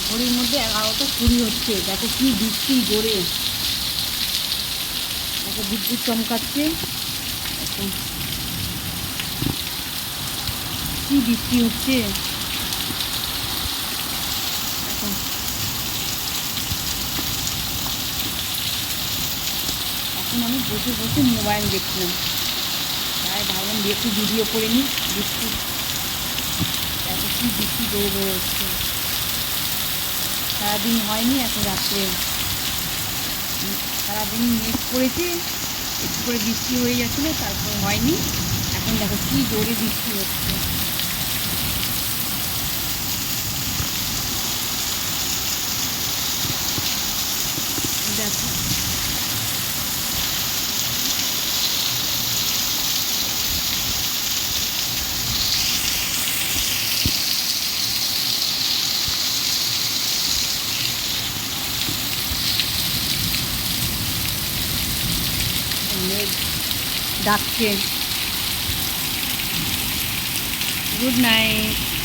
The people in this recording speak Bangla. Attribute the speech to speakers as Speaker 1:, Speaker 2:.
Speaker 1: ঘড়ির মধ্যে 11টা 20 হচ্ছে। দেখো কি বৃষ্টি জোরে, দেখো বিদ্যুৎ চমকাচ্ছে, এখন কি বৃষ্টি হচ্ছে। এখন এখন আমি বসে বসে মোবাইল দেখছিলাম, তাই ভাবলাম যে একটু ভিডিও করে নিই। বৃষ্টি, দেখো কি বৃষ্টি জোরে জোরে হচ্ছে। সারাদিন হয়নি, এখন রাত্রে সারাদিন মেঘ করেছে, একটু করে বৃষ্টি হয়ে যাচ্ছিলো, তারপর হয়নি। এখন দেখো কি জোরে বৃষ্টি হচ্ছে। দেখো মেঘ ডাকছে। Good night.